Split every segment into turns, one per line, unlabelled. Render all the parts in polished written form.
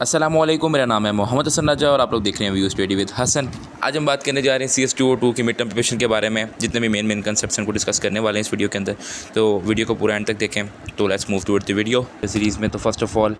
अस्सलामुअलैकुम, मेरा नाम है मोहम्मद हसन राजा और आप लोग देख रहे हैं व्यू स्टडी विद हसन। आज हम बात करने जा रहे हैं CS202 की मिड टर्म प्रिपरेशन के बारे में। जितने भी मेन कंसेप्ट्स को डिस्कस करने वाले हैं इस वीडियो के अंदर, तो वीडियो को पूरा एंड तक देखें। तो let's move toward the video series में। तो फर्स्ट ऑफ ऑल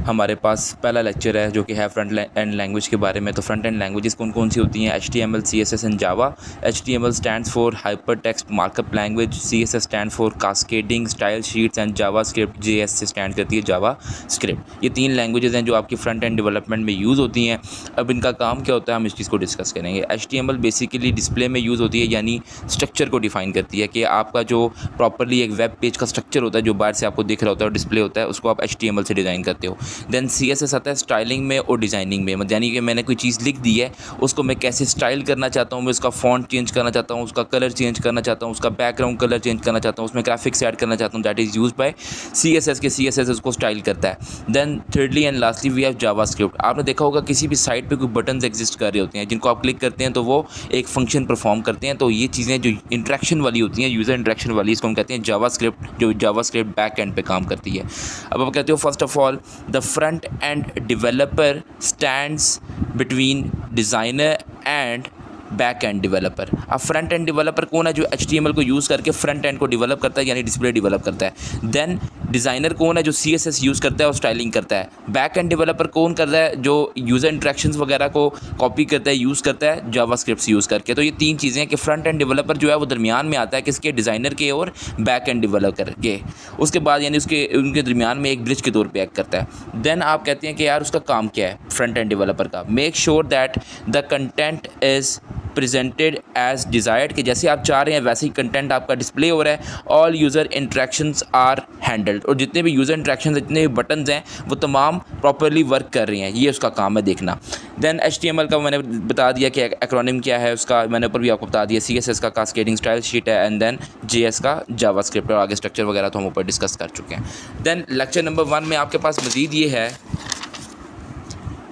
हमारे पास पहला लेक्चर है जो कि है फ्रंट एंड लैंग्वेज के बारे में। तो फ्रंट एंड लैंग्वेजेस कौन कौन सी होती हैं? HTML, CSS and Java. HTML stands for hyper text markup language, CSS stand for cascading style sheets and Java script JS से स्टैंड करती है जावा स्क्रिप्ट। ये तीन लैंग्वेजेस हैं जो आपकी फ्रंट एंड डेवलपमेंट में यूज़ होती हैं। अब इनका काम क्या होता है, हम इस चीज़ को डिस्कस करेंगे। HTML बेसिकली डिस्प्ले में यूज़ होती है, यानी स्ट्रक्चर को डिफाइन करती है कि आपका जो प्रॉपरली एक वेब पेज का स्ट्रक्चर होता है जो बाहर से आपको दिख रहा होता है और डिस्प्ले होता है, उसको आप HTML से डिज़ाइन करते हो। देन CSS आता है स्टाइलिंग में और डिज़ाइनिंग में, यानी कि मैंने कोई चीज़ लिख दी है, उसको मैं कैसे स्टाइल करना चाहता हूँ, मैं उसका फॉन्ट चेंज करना चाहता हूँ, उसका कलर चेंज करना चाहता हूँ, उसका बैकग्राउंड कलर चेंज करना चाहता हूँ, उसमें ग्राफिक्स ऐड करना चाहता हूँ, that is use by CSS के। CSS उसको स्टाइल करता है। Then thirdly and lastly we have JavaScript. आपने देखा होगा किसी भी साइट पे कोई बटन्स एग्जिस्ट कर रहे होते हैं जिनको आप क्लिक करते हैं तो वो एक फंक्शन परफॉर्म करते हैं। तो ये चीज़ें जो इंटरेक्शन वाली होती हैं, यूज़र इंटरेक्शन वाली, इसको हम कहते हैं जावास्क्रिप्ट, जो जावास्क्रिप्ट बैक एंड पे काम करती है। अब आप कहते हो first of all the front end developer stands between designer and back end developer. अब फ्रंट एंड डेवलपर कौन है? जो HTML को यूज़ करके फ्रंट एंड को डेवलप करता है, यानी डिस्प्ले डेवलप करता है। देन डिज़ाइनर कौन है? जो CSS यूज़ करता है और स्टाइलिंग करता है। बैक एंड डेवलपर कौन करता है? जो यूज़र इंटरेक्शंस वगैरह को कॉपी करता है, यूज़ करता है जावास्क्रिप्ट यूज़ करके। तो ये तीन चीज़ें हैं कि फ्रंट एंड डेवलपर जो है वो दरमियान में आता है किसके? डिज़ाइनर के और बैक एंड डेवलपर के। उसके बाद यानी उनके दरमियान में एक ब्रिज के तौर पर एक्ट करता है। देन आप कहते हैं कि यार उसका काम क्या है फ्रंट एंड डेवलपर का? Make sure that the content is presented as desired, कि जैसे आप चाह रहे हैं वैसे ही कंटेंट आपका डिस्प्ले हो रहा है। All user interactions are handled, और जितने भी यूज़र इंट्रैक्शंस, जितने भी बटन्स हैं वो तमाम प्रॉपरली वर्क कर रहे हैं, ये उसका काम है देखना। देन HTML का मैंने बता दिया कि एक्रोनिम क्या है उसका, मैंने ऊपर भी आपको बता दिया। CSS का कास्केडिंग स्टाइल शीट है, एंड देन JS का जावास्क्रिप्ट, और आगे स्ट्रक्चर वगैरह तो हम ऊपर डिस्कस कर चुके हैं। देन लेक्चर नंबर 1 में आपके पास मज़ीद ये है,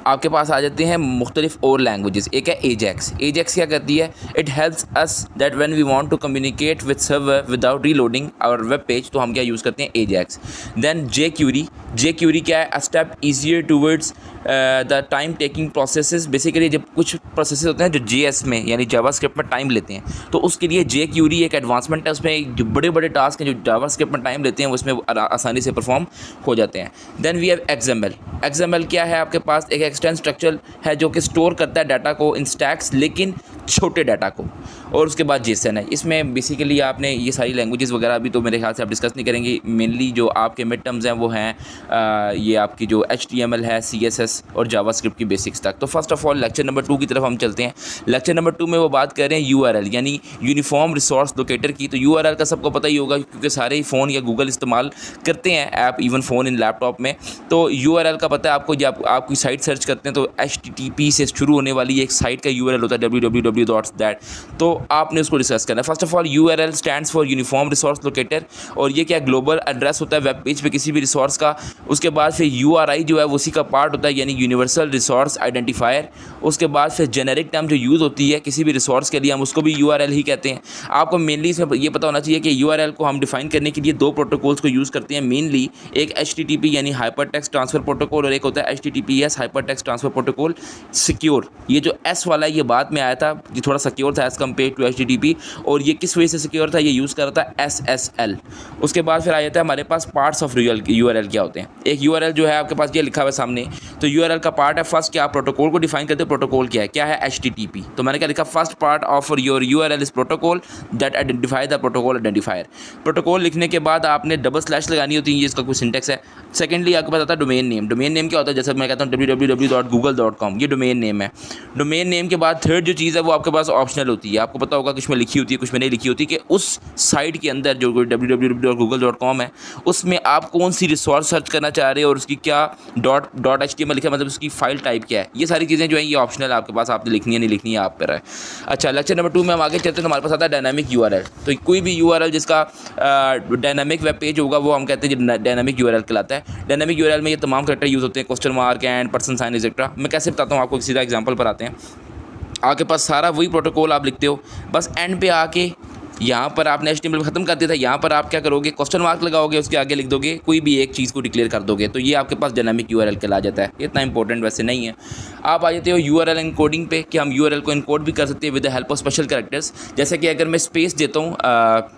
आपके पास आ जाते हैं मुख्तलिफ और लैंग्वेजेस। एक है एजेक्स। एजेक्स क्या करती है? It helps us that when we want to communicate with server without reloading our web page, तो हम क्या यूज़ करते हैं? एजेक्स। Then jQuery। jQuery क्या है? A step easier towards the time taking processes. Basically जब कुछ प्रोसेसेस होते हैं जो JS में यानी जावास्क्रिप्ट में टाइम लेते हैं, तो उसके लिए jQuery एक एडवांसमेंट है। उसमें जो बड़े बड़े टास्क हैं जो जावास्क्रिप्ट में टाइम लेते हैं वो उसमें आसानी से परफॉर्म हो जाते हैं। Then we have XML। XML क्या है? आपके पास एक एक्सटेंस स्ट्रक्चर है जो कि स्टोर करता है डाटा को इन स्टैक्स, लेकिन छोटे डाटा को। और उसके बाद JSON है। इसमें बेसिकली आपने ये सारी लैंग्वेजेस वगैरह अभी तो मेरे ख्याल से आप डिस्कस नहीं करेंगे। मेनली जो आपके मिड टर्म्स हैं वो हैं ये आपकी जो HTML है, CSS और जावास्क्रिप्ट की बेसिक्स तक। तो first of all lecture number 2 की तरफ हम चलते हैं। लेक्चर नंबर 2 में वो बात कर रहे हैं URL यानी यूनिफॉर्म रिसोर्स लोकेटर की। तो URL का सबको पता ही होगा क्योंकि सारे ही फ़ोन या गूगल इस्तेमाल करते हैं ऐप, इवन फ़ोन इन लैपटॉप में। तो URL का पता है आपको, जब आप कोई साइट सर्च करते हैं तो HTTP से शुरू होने वाली एक साइट का URL होता है www.that। तो आपने उसको डिस्कस करना है। First of all URL stands for uniform resource locator, और ये क्या ग्लोबल एड्रेस होता है वेब पेज पे किसी भी रिसोर्स का। उसके बाद फिर URI जो है वो उसी का पार्ट होता है, यानी यूनिवर्सल रिसोर्स आइडेंटिफायर। उसके बाद फिर जेनेरिक टर्म जो यूज़ होती है किसी भी रिसोर्स के लिए, हम उसको भी URL ही कहते हैं। आपको मेनली इसमें ये पता होना चाहिए कि URL को हम डिफाइन करने के लिए 2 प्रोटोकॉल्स को यूज़ करते हैं मेनली। एक HTTP यानी हाइपर टेक्स्ट ट्रांसफ़र प्रोटोकॉल, और एक होता है HTTPS hyper text transfer protocol secure. ये जो S वाला है ये बाद में आया था, ये थोड़ा सिक्योर था एज़ कम्पेयर टू HTTP। और ये किस वजह से सिक्योर था? ये यूज़ कर रहा था SSL। उसके बाद फिर आ जाता है हमारे पास पार्ट्स ऑफ URL क्या होते हैं। एक URL जो है आपके पास ये लिखा हुआ है सामने, तो URL का पार्ट है फर्स्ट क्या आप प्रोटोकॉल को डिफाइन करते हो। प्रोटोकॉल क्या है? HTTP। तो मैंने क्या लिखा? First part of your URL is protocol that identify the protocol identifier. Protocol लिखने के बाद आपने डबल स्लैश लगानी होती है, ये इसका कोई सिंटेक्स है। सेकेंडली आपके पास आता है डोमेन नेम। डोमेन नेम क्या होता है? जैसे मैं कहता हूँ www.google.com, ये डोमेन नेम है। डोमेन नेम के बाद थर्ड जो चीज़ है वो आपके पास ऑप्शनल होती है। आपको पता होगा कुछ में लिखी होती है कुछ में नहीं लिखी होती, कि उस साइट के अंदर जो www.google.com है उसमें आप कौन सी रिसोर्स सर्च करना चाह रहे हो और उसकी क्या .html लिखा, मतलब उसकी फाइल टाइप क्या है। ये सारी चीज़ें जो है ये ऑप्शनल है आपके पास, आपने लिखनी है नहीं लिखनी है आप पर है। अच्छा, लेक्चर नंबर 2 में हम आगे चलते हैं तो हमारे पास आता है डायनामिक URL। तो कोई भी URL जिसका डायनामिक वेब पेज होगा वो हम कहते हैं डायनामिक URL कहलाता है। डायनामिक URL में ये तमाम कैरेक्टर यूज़ होते हैं, question mark and percent sign etcetera. मैं कैसे बताता हूँ आपको, सीधा एग्जाम्पल पर आते हैं। आपके पास सारा वही प्रोटोकॉल आप लिखते हो, बस एंड पे आके यहाँ पर आपने HTML ख़त्म कर दिया था, यहाँ पर आप क्या करोगे, क्वेश्चन मार्क लगाओगे, उसके आगे लिख दोगे, कोई भी एक चीज़ को डिक्लेयर कर दोगे, तो ये आपके पास डायनामिक URL कहला जाता है। इतना इंपॉर्टेंट वैसे नहीं है। आप आ जाते हो URL एनकोडिंग पे कि हम URL को इनकोड भी कर सकते हैं with the help of special characters. जैसे कि अगर मैं स्पेस देता हूँ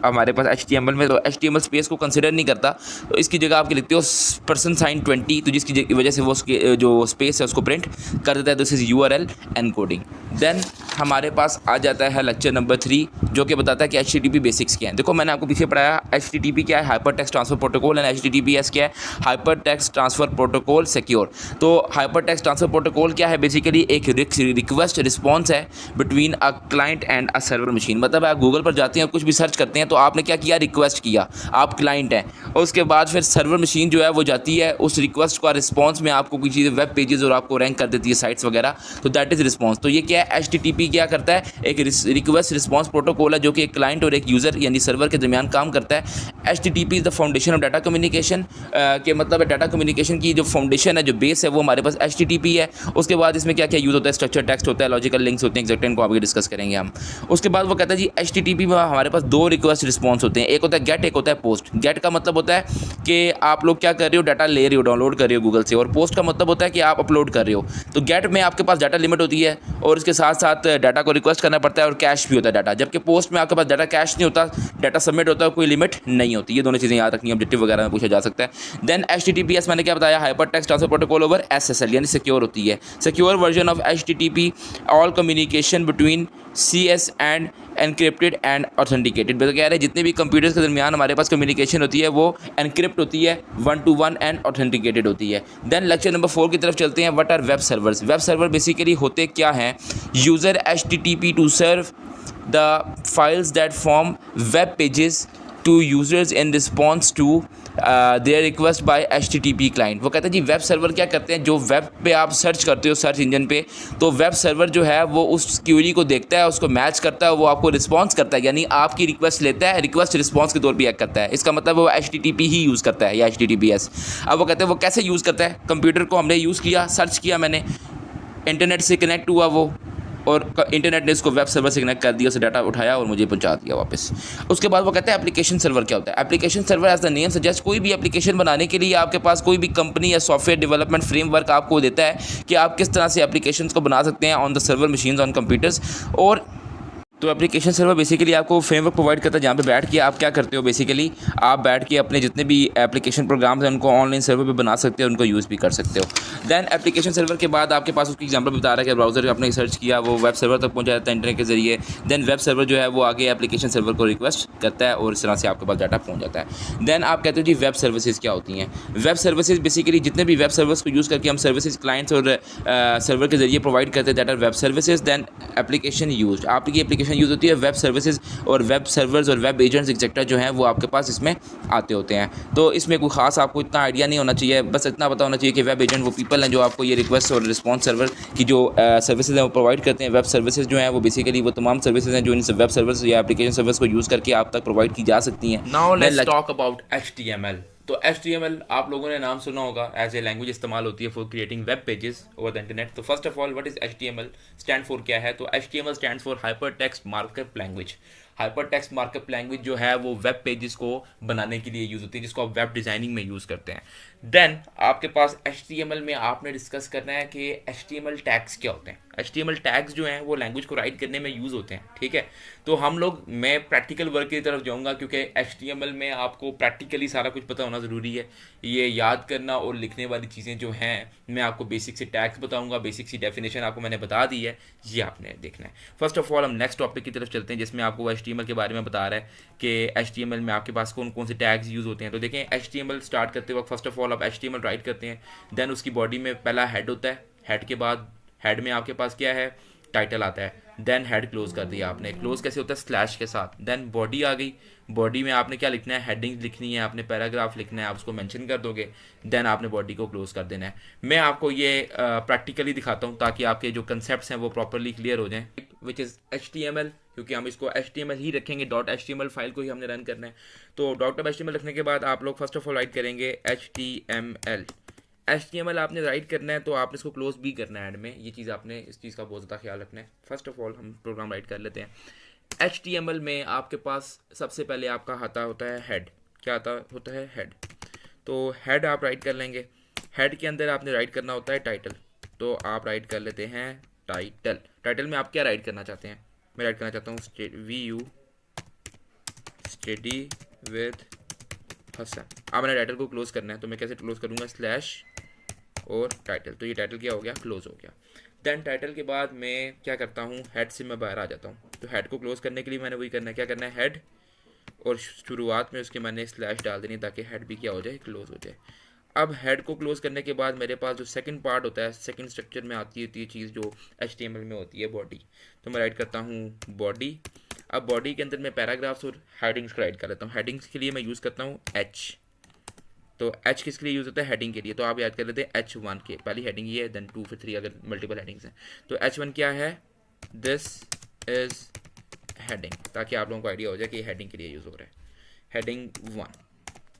हमारे पास HTML में, तो HTML स्पेस को कंसिडर नहीं करता, तो इसकी जगह आप लिखते हो $20, तो जिसकी वजह से वो उसके जो स्पेस है उसको प्रिंट कर देता है। This is URL encoding. Then हमारे पास आ जाता है लेक्चर नंबर 3, जो कि बताता है कि HTTP बेसिक्स क्या है। देखो मैंने आपको पीछे पढ़ाया, HTTP क्या है, hyper text transfer protocol, and HTTPS क्या है, hyper text transfer protocol secure. तो हाइपर टेक्स्ट ट्रांसफर प्रोटोकॉल क्या है, बेसिकली एक रिक्वेस्ट रिस्पॉन्स है between a client and a server machine. मतलब आप गूगल पर जाते हैं, कुछ भी सर्च करते हैं, तो आपने क्या किया, रिक्वेस्ट किया, आप क्लाइंट हैं, और उसके बाद फिर सर्वर मशीन जो है वो जाती है उस रिक्वेस्ट का रिस्पॉन्स में आपको कोई चीज़ें वेब पेजेस और आपको रैंक कर देती है साइट्स वगैरह, तो दैट इज़ रिस्पॉन्स। तो ये क्या है, HTTP क्या करता है, एक रिक्वेस्ट रिस्पॉन्स प्रोटोकॉल है जो कि एक क्लाइंट और एक यूज़र यानी सर्वर के दरमियान काम करता है। HTTP is the foundation of data communication, के मतलब डाटा कम्युनिकेशन की जो फाउंडेशन है, जो बेस है, वो हमारे पास HTTP है। उसके बाद इसमें क्या क्या यूज़ होता है, स्ट्रक्चर टेक्स्ट होता है, लॉजिकल लिंक्स होते हैं, एक्सेक्ट, इनको आगे डिस्कस करेंगे हम। उसके बाद वो कहता है जी HTTP में हमारे पास 2 रिक्वेस्ट रिस्पॉन्स होते हैं, एक होता है गेट, एक होता है पोस्ट। गेट का मतलब होता है कि आप लोग क्या कर रहे हो, डाटा ले रहे हो, डाउनलोड कर रहे हो गूगल से, और पोस्ट का मतलब होता है कि आप अपलोड कर रहे हो। तो गेट में आपके पास डाटा लिमिट होती है और इसके साथ साथ डाटा को रिक्वेस्ट करना पड़ता है और कैश भी होता है डाटा, जबकि पोस्ट में आपके पास डाटा कैश नहीं होता, डाटा सबमिट होता है, कोई लिमिट नहीं होती। ये दोनों चीज़ें याद रखनी है, ऑब्जेक्टिव वगैरह में पूछा जा सकता है। देन HTTPS मैंने क्या बताया, hyper text transfer protocol over SSL, यानी सिक्योर होती है, secure version of HTTP, all communication between CS end encrypted and authenticated. मतलब कह रहे हैं जितने भी कंप्यूटर्स के दरमियान हमारे पास कम्युनिकेशन होती है वो एनक्रिप्ट होती है, 1 to 1 एंड ऑथेंटिकेटेड होती है। देन लेक्चर नंबर 4 की तरफ चलते हैं। What are web servers. Web server basically होते क्या हैं, user HTTP to serve the files that form web pages to users in response to their request by HTTP client. वो कहते हैं जी वेब सर्वर क्या करते हैं, जो वेब पे आप सर्च करते हो सर्च इंजन पे, तो वेब सर्वर जो है वो उस क्यूरी को देखता है, उसको मैच करता है, वो आपको रिस्पॉन्स करता है, यानी आपकी रिक्वेस्ट लेता है, रिक्वेस्ट रिस्पॉन्स के तौर पे एक्ट करता है। इसका मतलब वो HTTP ही यूज़ करता है या HTTPS। अब वो कहते हैं वो कैसे यूज़ करता है, कंप्यूटर को हमने यूज़ किया, सर्च किया मैंने, इंटरनेट से कनेक्ट हुआ वो, और इंटरनेट ने इसको वेब सर्वर से कनेक्ट कर दिया, उसे डाटा उठाया और मुझे पहुंचा दिया वापस। उसके बाद वो कहते हैं एप्लीकेशन सर्वर क्या होता है। Application server as the name suggest, कोई भी एप्लीकेशन बनाने के लिए आपके पास कोई भी कंपनी या सॉफ्टवेयर डेवलपमेंट फ्रेमवर्क आपको देता है कि आप किस तरह से एप्लीकेशन को बना सकते हैं on the server machines on computers. और तो एप्लीकेशन सर्वर बेसिकली आपको फ्रेमवर्क प्रोवाइड करता है जहाँ पे बैठ के आप क्या करते हो, बेसिकली आप बैठ के अपने जितने भी एप्लीकेशन प्रोग्राम्स हैं उनको ऑनलाइन सर्वर पे बना सकते हो, उनको यूज़ भी कर सकते हो। देन एप्लीकेशन सर्वर के बाद आपके पास उसकी एग्जांपल बता रहा है कि ब्राउज़र आपने सर्च किया, वो वेब सर्वर तक पहुँच जाता है इंटरनेट के जरिए। देन वेब सर्वर जो है वो आगे एप्लीकेशन सर्वर को रिक्वेस्ट करता है और इस तरह से आपके पास डाटा पहुँच जाता है। देन आप कहते हो जी वेब सर्विसेज क्या होती हैं। वेब सर्विसेज बेसिकली जितने भी वेब सर्वर्स को यूज़ करके हम सर्विसेज क्लाइंट्स और सर्वर के जरिए प्रोवाइड करते हैं, that are web services. Then application use, आपकी एप्लीकेशन यूज़ होती है वेब सर्विसेज, और वेब सर्वर्स और वेब एजेंट्स एक्सेट्रा जो हैं वो आपके पास इसमें आते होते हैं। तो इसमें कोई खास आपको इतना आइडिया नहीं होना चाहिए, बस इतना पता होना चाहिए कि वेब एजेंट वो पीपल हैं जो आपको ये रिक्वेस्ट और रिस्पॉन्स सर्वर की जो सर्विसेज हैं वो प्रोवाइड करते हैं। वेब सर्विसेज जो हैं वो बेसिकली वो तमाम सर्विसेज हैं जो इन वेब सर्वर्स या एप्लीकेशन सर्विस को यूज़ करके आप तक प्रोवाइड की जा सकती हैं।
Now let's talk about HTML। तो HTML आप लोगों ने नाम सुना होगा, एज ए लैंग्वेज इस्तेमाल होती है for creating web pages over the internet. तो first of all what is HTML stand for क्या है, तो HTML stand for hyper text markup language. Hyper text markup language जो है वो वेब पेजेस को बनाने के लिए यूज़ होती है, जिसको आप वेब डिज़ाइनिंग में यूज़ करते हैं। देन आपके पास HTML में आपने डिस्कस करना है कि HTML टैग्स क्या होते हैं। HTML टैग्स जो हैं वो लैंग्वेज को राइट करने में यूज़ होते हैं, ठीक है। तो हम लोग, मैं प्रैक्टिकल वर्क की तरफ जाऊंगा क्योंकि HTML में आपको प्रैक्टिकली सारा कुछ पता होना ज़रूरी है। ये याद करना और लिखने वाली चीज़ें जो हैं, मैं आपको बेसिक से टैग्स बताऊंगा, बेसिक सी डेफिनेशन आपको मैंने बता दी है, ये आपने देखना है। फर्स्ट ऑफ ऑल हम नेक्स्ट टॉपिक की तरफ चलते हैं जिसमें आपको HTML के बारे में बता रहा है कि HTML में आपके पास कौन कौन से टैग्स यूज़ होते हैं। तो देखें, HTML स्टार्ट करते वक्त फर्स्ट ऑफ ऑल आप HTML राइट करते हैं, देन उसकी बॉडी में पहला हेड होता है, हेड के बाद हेड में आपके पास क्या है, टाइटल आता है, देन हेड क्लोज कर दिया आपने। क्लोज कैसे होता है, स्लैश के साथ। देन बॉडी आ गई, बॉडी में आपने क्या लिखना है, हेडिंग लिखनी है, आपने पैराग्राफ लिखना है, आप उसको मेंशन कर दोगे, देन आपने बॉडी को क्लोज कर देना है। मैं आपको ये प्रैक्टिकली दिखाता हूँ ताकि आपके जो कंसेप्ट्स हैं वो प्रॉपरली क्लियर हो जाएं, विच इज़ HTML, क्योंकि हम इसको HTML ही रखेंगे, .html फाइल को ही हमने रन करना है। तो .html रखने के बाद आप लोग फर्स्ट ऑफ ऑल राइट करेंगे HTML आपने राइट करना है, तो आपने इसको क्लोज भी करना है एंड में। ये चीज़ आपने, इस चीज़ का बहुत ज़्यादा ख्याल रखना है। फर्स्ट ऑफ ऑल हम प्रोग्राम राइट कर लेते हैं। HTML में आपके पास सबसे पहले आपका आता होता है हेड। क्या आता होता है? हेड। तो हेड आप राइट कर लेंगे। हेड के अंदर आपने राइट करना होता है टाइटल। तो आप राइट कर लेते हैं टाइटल। टाइटल में आप क्या राइट करना चाहते हैं? मैं राइट करना चाहता हूँ VU स्टडी विद हसन। अब मैंने टाइटल को क्लोज करना है, तो मैं कैसे क्लोज करूँगा? स्लैश और टाइटल। तो ये टाइटल क्या हो गया? क्लोज हो गया। देन टाइटल के बाद मैं क्या करता हूँ? हेड से मैं बाहर आ जाता हूँ। तो हेड को क्लोज करने के लिए मैंने वही करना है। क्या करना है? हेड, और शुरुआत में उसके मैंने स्लैश डाल देनी ताकि हेड भी क्या हो जाए? क्लोज हो जाए। अब हेड को क्लोज करने के बाद मेरे पास जो सेकंड पार्ट होता है, सेकंड स्ट्रक्चर में आती होती है चीज़ जो HTML में होती है, बॉडी। तो मैं राइट करता हूँ बॉडी। अब बॉडी के अंदर मैं पैराग्राफ्स और हेडिंग्स को राइट कर लेता हूँ। हेडिंग्स के लिए मैं यूज़ करता हूँ H। तो H किसके लिए यूज़ होता है? हेडिंग के लिए। तो आप याद कर लेते हैं H1 के, पहली हेडिंग ये है, देन 2 फिर 3 अगर मल्टीपल हेडिंग्स हैं। तो H1 क्या है? दिस इज़ हेडिंग, ताकि आप लोगों को आइडिया हो जाए कि हेडिंग के लिए यूज़ हो रहा है। हेडिंग 1,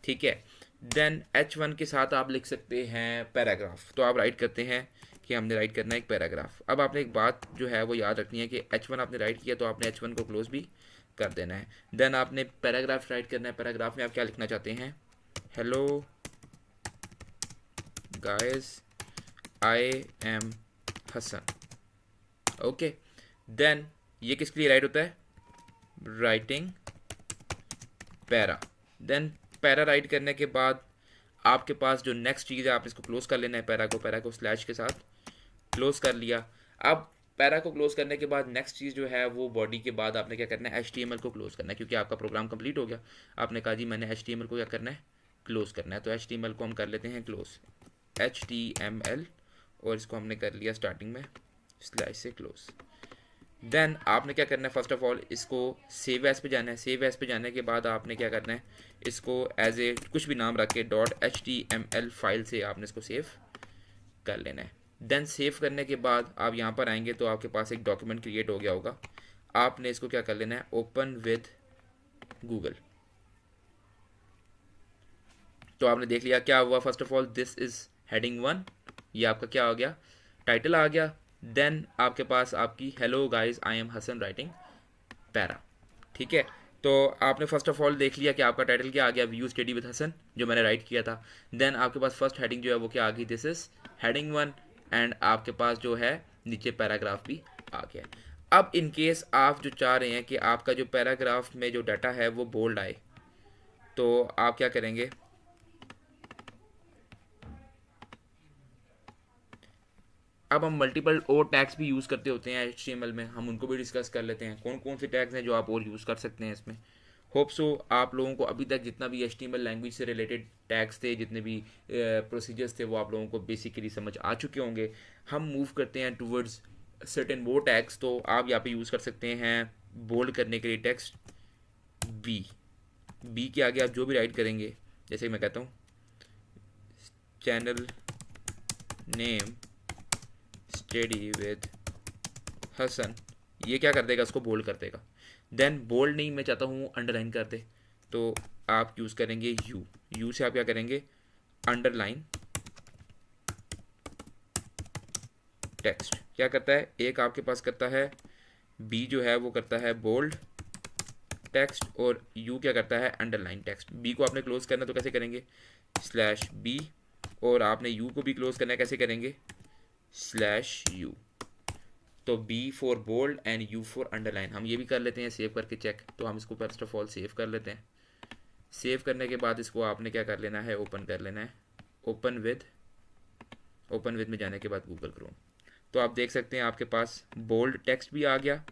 ठीक है। देन H1 के साथ आप लिख सकते हैं पैराग्राफ। तो आप राइट करते हैं कि हमने राइट करना है एक पैराग्राफ। अब आपने एक बात जो है वो याद रखनी है कि H1 आपने राइट किया तो आपने H1 को क्लोज भी कर देना है। देन आपने पैराग्राफ राइट करना है। पैराग्राफ में आप क्या लिखना चाहते हैं? Hello guys, I am Hasan. Okay. Then ये किसके लिए राइट होता है? Writing para. Then para write करने के बाद आपके पास जो नेक्स्ट चीज़ है, आप इसको क्लोज कर लेना है। पैरा को स्लैश के साथ क्लोज कर लिया। अब पैरा को क्लोज करने के बाद नेक्स्ट चीज़ जो है वो बॉडी के बाद आपने क्या करना है? HTML को क्लोज करना है, क्योंकि आपका प्रोग्राम कंप्लीट हो गया। आपने कहा जी मैंने HTML को क्या करना है? क्लोज करना है। तो HTML को हम कर लेते हैं क्लोज, HTML, और इसको हमने कर लिया स्टार्टिंग में स्लैश से क्लोज। देन आपने क्या करना है? फर्स्ट ऑफ ऑल इसको सेव एज पे जाना है। सेव एज पे जाने के बाद आपने क्या करना है? इसको एज ए कुछ भी नाम रख के .html फाइल से आपने इसको सेव कर लेना है। देन सेव करने के बाद आप यहाँ पर आएंगे तो आपके पास एक डॉक्यूमेंट क्रिएट हो गया होगा। आपने इसको क्या कर लेना है? Open with Google. तो आपने देख लिया क्या हुआ। First of all this is heading 1, ये आपका क्या हो गया? टाइटल आ गया। देन आपके पास आपकी hello guys I am Hasan writing para, ठीक है। तो आपने फर्स्ट ऑफ ऑल देख लिया कि आपका टाइटल क्या आ गया? व्यू स्टडी विद हसन, जो मैंने राइट किया था। देन आपके पास फर्स्ट हेडिंग जो है वो क्या आ गई? दिस इज हेडिंग 1, एंड आपके पास जो है नीचे पैराग्राफ भी आ गया। अब इन केस आप जो चाह रहे हैं कि आपका जो पैराग्राफ में जो डाटा है वो बोल्ड आए, तो आप क्या करेंगे? अब हम मल्टीपल और टैग्स भी यूज़ करते होते हैं HTML में, हम उनको भी डिस्कस कर लेते हैं। कौन कौन से टैग्स हैं जो आप और यूज़ कर सकते हैं इसमें। होप सो आप लोगों को अभी तक जितना भी HTML लैंग्वेज से रिलेटेड टैग्स थे, जितने भी प्रोसीजर्स थे, वो आप लोगों को बेसिकली समझ आ चुके होंगे। हम मूव करते हैं टूवर्ड्स सर्टेन वो टैग्स। तो आप यहाँ पे यूज़ कर सकते हैं बोल्ड करने के लिए टेक्स्ट बी के आगे आप जो भी राइट करेंगे, जैसे मैं कहता हूँ channel name study with Hasan, ये क्या कर देगा? उसको बोल्ड कर देगा। देन बोल्ड नहीं, मैं चाहता हूँ अंडरलाइन कर दे, तो आप यूज़ करेंगे यू से आप क्या करेंगे? Underline text. क्या करता है? एक आपके पास करता है बी जो है वो करता है बोल्ड टेक्स्ट, और यू क्या करता है? Underline text. बी को आपने क्लोज करना तो कैसे करेंगे? स्लैश बी, और आपने यू को भी क्लोज करना है, कैसे करेंगे? Slash U. तो B for bold and U for underline. हम ये भी कर लेते हैं सेव करके चेक। तो हम इसको फर्स्ट ऑफ ऑल सेव कर लेते हैं। सेव करने के बाद इसको आपने क्या कर लेना है? ओपन कर लेना है। ओपन विद में जाने के बाद गूगल क्रोम। तो आप देख सकते हैं आपके पास बोल्ड टेक्स्ट भी आ गया,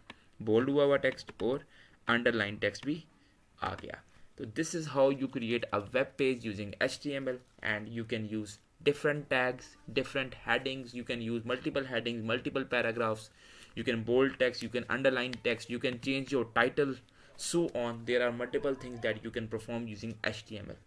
बोल्ड हुआ हुआ टेक्स्ट, और अंडरलाइन टेक्स्ट भी आ गया। तो this is how you create a web page using HTML, and you can use different tags, different headings, you can use multiple headings, multiple paragraphs, you can bold text, you can underline text, you can change your title, so on. There are multiple things that you can perform using HTML.